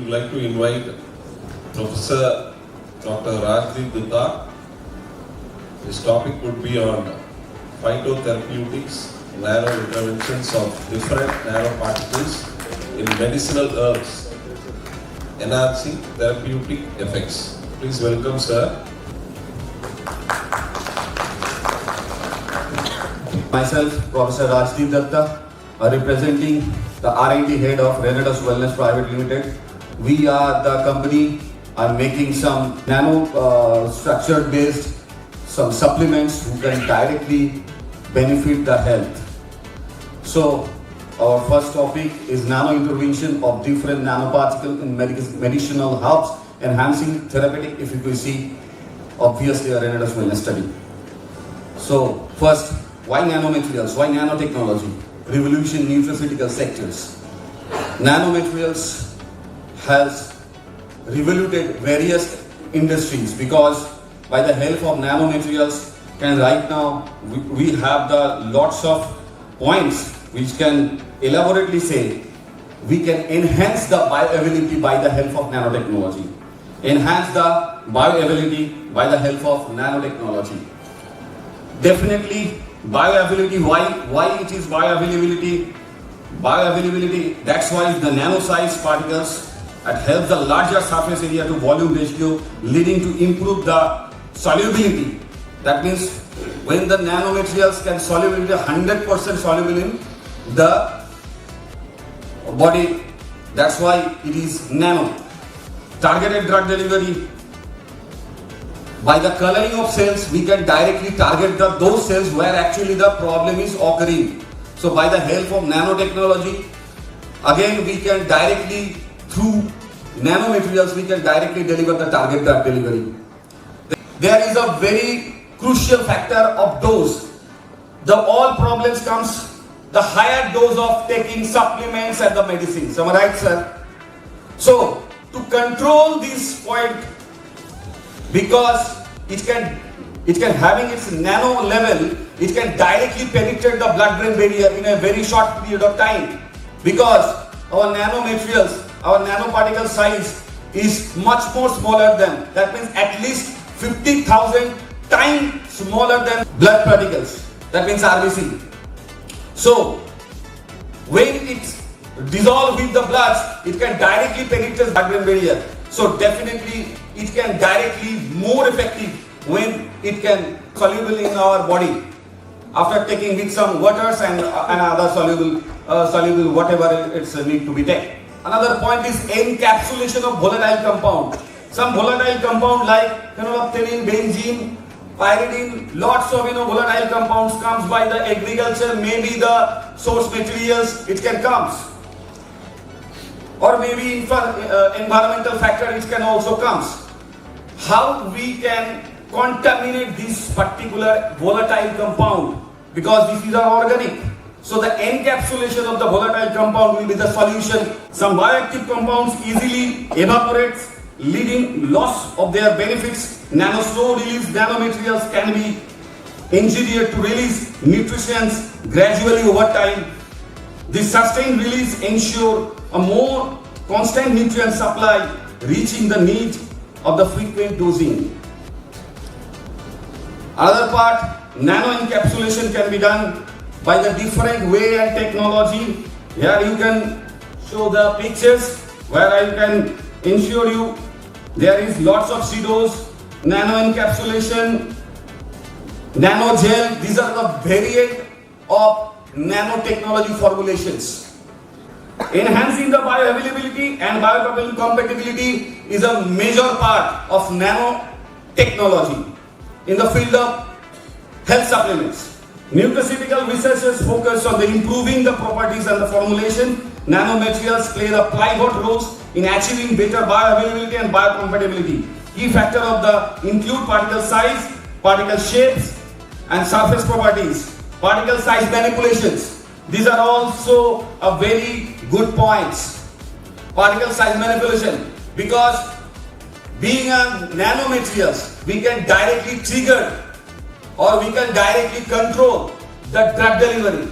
would like to invite Professor Dr. Rajdeep Dutta. His topic would be on phytotherapeutics, nano interventions of different nanoparticles in medicinal herbs, enhancing therapeutic effects. Please welcome, sir. Myself, Professor Rajdeep Dutta, representing the R&D head of Renedos Wellness Private Limited. We are the company making some nano structure based some supplements who can directly benefit the health. So our first topic is nano intervention of different nanoparticles in medicinal herbs, enhancing therapeutic efficacy, obviously a Renedos Wellness study. So first, why nanomaterials? Why nanotechnology? Revolution nutraceutical sectors. Nanomaterials has revoluted various industries because by the help of nanomaterials, and right now we have the lots of points which can elaborately say we can enhance the bioavailability by the help of nanotechnology. Enhance the bioavailability by the help of nanotechnology. Definitely bioavailability, why it is bioavailability? Bioavailability, that's why the nano-sized particles that help the larger surface area to volume ratio, leading to improve the solubility. That means when the nanomaterials can solubility 100% soluble in the body, that's why it is nano. Targeted drug delivery. By the coloring of cells, we can directly target those cells where actually the problem is occurring. So by the help of nanotechnology, again we can directly, through nanomaterials, we can directly deliver the target drug delivery. There is a very crucial factor of dose. All problems comes the higher dose of taking supplements and the medicines. Am I right, sir? So to control this point, because it can having its nano level, it can directly penetrate the blood-brain barrier in a very short period of time. Because our nanomaterials, our nanoparticle size is much more smaller than, that means at least 50,000 times smaller than blood particles. That means RBC. So when it's dissolved with the blood, it can directly penetrate the blood-brain barrier. So definitely it can directly more effective when it can soluble in our body after taking with some waters and other soluble whatever it's need to be taken. Another point is encapsulation of volatile compound. Some volatile compound like phenolphthalein, benzene, pyridine, lots of volatile compounds comes by the agriculture, maybe the source materials it can comes. Or maybe environmental factor it can also comes. How we can contaminate this particular volatile compound, because these are organic. So the encapsulation of the volatile compound will be the solution. Some bioactive compounds easily evaporates, leading loss of their benefits. Nano slow release nanomaterials can be engineered to release nutrients gradually over time. This sustained release ensure a more constant nutrient supply, reaching the need of the frequent dosing. Another part, nano encapsulation can be done by the different way and technology. Here you can show the pictures where I can ensure you there is lots of pseudos, nano encapsulation, nano gel. These are the variant of nanotechnology formulations. Enhancing the bioavailability and biocompatibility is a major part of nanotechnology in the field of health supplements. Nutraceutical researchers focus on the improving the properties and the formulation. Nanomaterials play the pivot roles in achieving better bioavailability and biocompatibility. Key factor of the include particle size, particle shapes, and surface properties. Particle size manipulations. These are also a very good points. Particle size manipulation, because being a nanomaterials, we can directly trigger or we can directly control the drug delivery,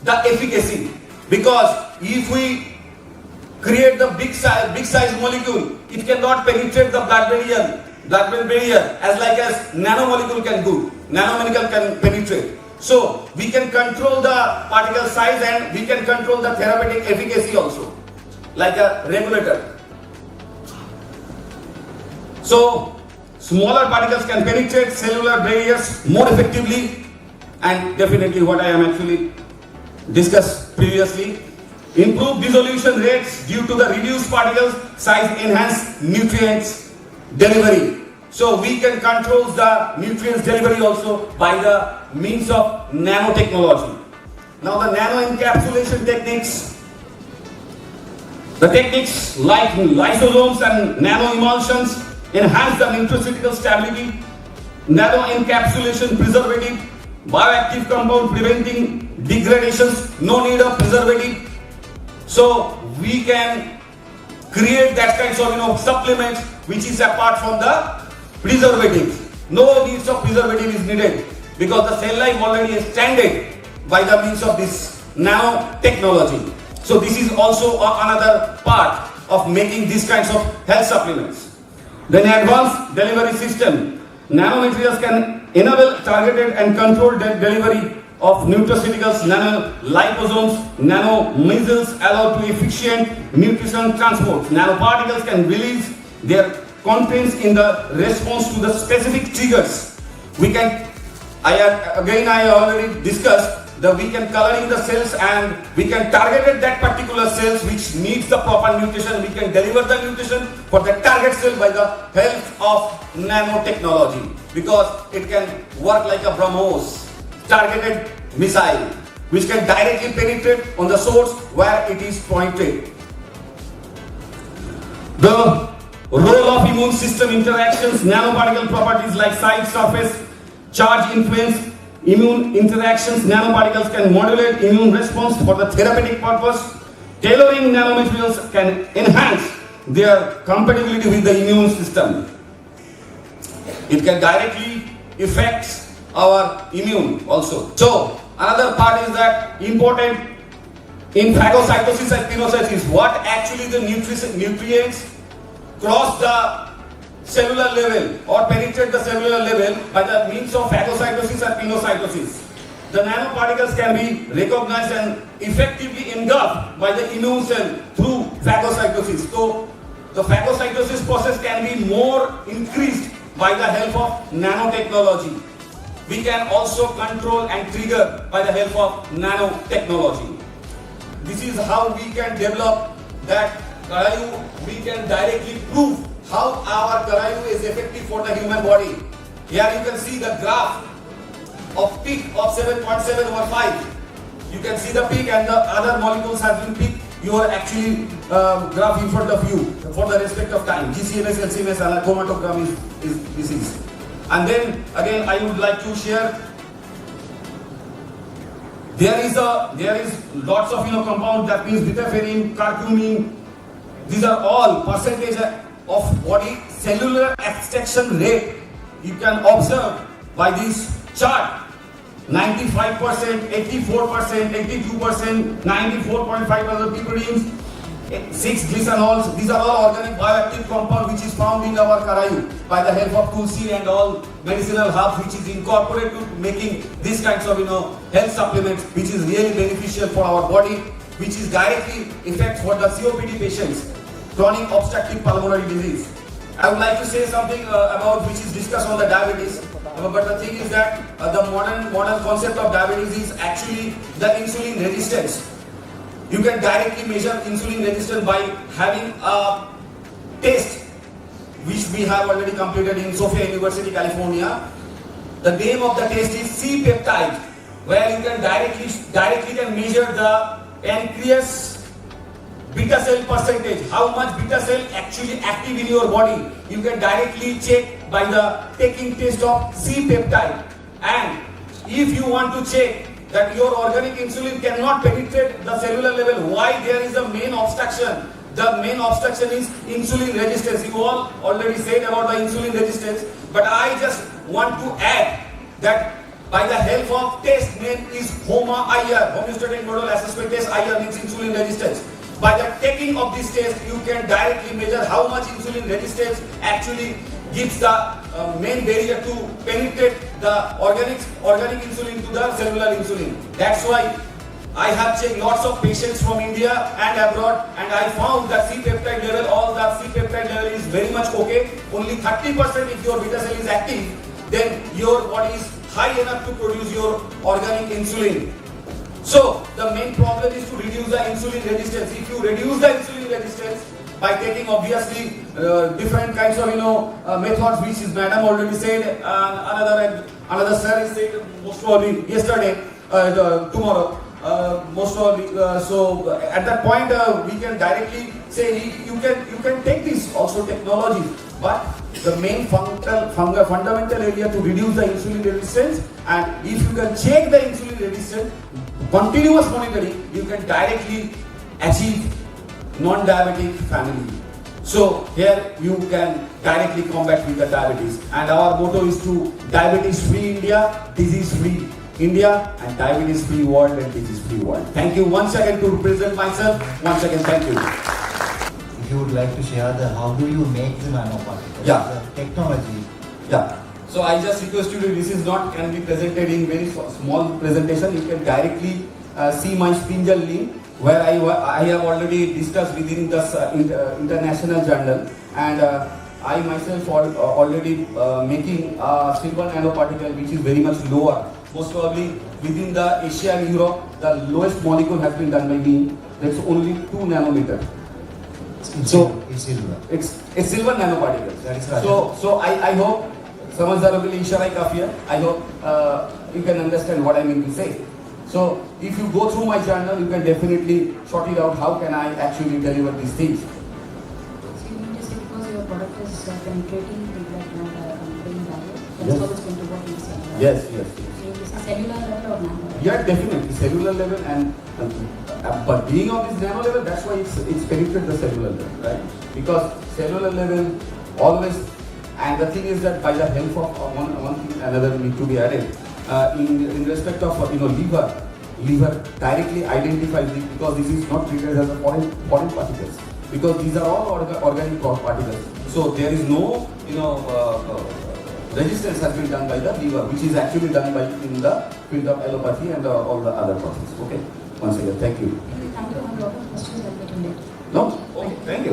the efficacy. Because if we create the big size molecule. It cannot penetrate the blood-brain barrier as nanomolecule can do. Nanomolecule can penetrate. So we can control the particle size and we can control the therapeutic efficacy also, like a regulator. So smaller particles can penetrate cellular barriers more effectively, and definitely what I am actually discussed previously. Improve dissolution rates due to the reduced particle size, enhance nutrients delivery. So we can control the nutrients delivery also by the means of nanotechnology. Now the nano encapsulation techniques. The techniques like lysosomes and nano emulsions enhance the nutraceutical stability. Nano encapsulation preservative, bioactive compound preventing degradations, no need of preservative. So we can create that kinds of supplements which is apart from the preservatives. No needs of preservative is needed because the cell life already extended by the means of this nanotechnology. So this is also another part of making these kinds of health supplements. Then advanced delivery system. Nanomaterials can enable targeted and controlled delivery of nutraceuticals, nanoliposomes, nanomeasles allow to efficient nutrition transport. Nanoparticles can release their contents in the response to the specific triggers. I already discussed that we can coloring the cells and we can target at that particular cells which needs the proper nutrition. We can deliver the nutrition for the target cell by the help of nanotechnology, because it can work like a BrahMos, targeted missile, which can directly penetrate on the source where it is pointed. The role of immune system interactions, nanoparticle properties like site surface, charge influence, immune interactions. Nanoparticles can modulate immune response for the therapeutic purpose. Tailoring nanomaterials can enhance their compatibility with the immune system. It can directly affect our immune also. So another part is that important in phagocytosis and pinocytosis, what actually the nutrients cross the cellular level or penetrate the cellular level by the means of phagocytosis and pinocytosis. The nanoparticles can be recognized and effectively engulfed by the immune cell through phagocytosis. So the phagocytosis process can be more increased by the help of nanotechnology. We can also control and trigger by the help of nanotechnology. This is how we can develop that Karayu. We can directly prove how our Karayu is effective for the human body. Here you can see the graph of peak of 7.7/5. You can see the peak and the other molecules have been peak. You are actually graph in front of you for the respect of time. GCMS, LCMS, and chromatogram is disease. And then again I would like to share, there is lots of compounds, that means betaferrin, curcumin. These are all percentage of body cellular extraction rate. You can observe by this chart. 95%, 84%, 82%, 94.5% piperines, 6 glycanols. These are all organic bioactive compounds which is found in our Karayu by the help of tulsi and all medicinal herbs, which is incorporated to making these kinds of health supplements, which is really beneficial for our body, which is directly effect for the COPD patients, chronic obstructive pulmonary disease. I would like to say something about which is discussed on the diabetes. But the thing is that the modern concept of diabetes is actually the insulin resistance. You can directly measure insulin resistance by having a test which we have already completed in Sophia University, California. The name of the test is C-peptide, where you can directly can measure the pancreas beta cell percentage, how much beta cell actually active in your body. You can directly check by the taking test of C-peptide. And if you want to check that your organic insulin cannot penetrate the cellular level, why there is a main obstruction? The main obstruction is insulin resistance. You all already said about the insulin resistance, but I just want to add that by the help of test name is HOMA-IR, homeostatic nodal assessment test. IR means insulin resistance. By the taking of this test, you can directly measure how much insulin resistance actually gives the main barrier to penetrate the organic insulin to the cellular insulin. That's why I have checked lots of patients from India and abroad, and I found the C-peptide level, all the C-peptide level is very much okay. Only 30% if your beta cell is active, then your body is high enough to produce your organic insulin. So the main problem is to reduce the insulin resistance. If you reduce the insulin resistance by taking obviously different kinds of methods, which is madam already said, another sir is said most probably yesterday, tomorrow. Most probably, so at that point we can directly say you can take this also technology, but the main fundamental area to reduce the insulin resistance, and if you can check the insulin resistance, continuous monitoring, you can directly achieve non-diabetic family. So here you can directly combat with the diabetes, and our motto is to diabetes-free India, disease-free India, and diabetes-free world and disease-free world. Thank you once again to represent myself. Once again, thank you. If you would like to share how do you make the nanoparticles? Yeah. The technology. Yeah. So I just request you to, this is not can be presented in very small presentation. You can directly see my spindle link where I have already discussed within the international journal, and I myself already making a silver nanoparticle which is very much lower. Most probably within the Asia and Europe, the lowest molecule has been done by me. That's only 2 nanometer. It's silver. It's silver nanoparticles. That is right. So I hope समझदारों के लिए इशारा ही काफी है. I hope you can understand what I mean to say. So if you go through my journal, you can definitely sort it out. How can I actually deliver these things? So you mean to say because your product is penetrating the brain barrier, that's Yes. how it's going to work in cellular. Yes. So you mean to say cellular level or nano level? Yeah, definitely cellular level, and but being on this nano level, that's why it's penetrated the cellular level, right? Because cellular level always, and the thing is that by the help of one thing another need to be added in respect of liver directly identifies it, because this is not treated as a foreign particles, because these are all organic particles. So there is no resistance has been done by the liver, which is actually done by in the field of allopathy and all the other processes. Okay, once again, thank you. Thank you. I have a lot of questions. I'll get in later. No, okay, thank you.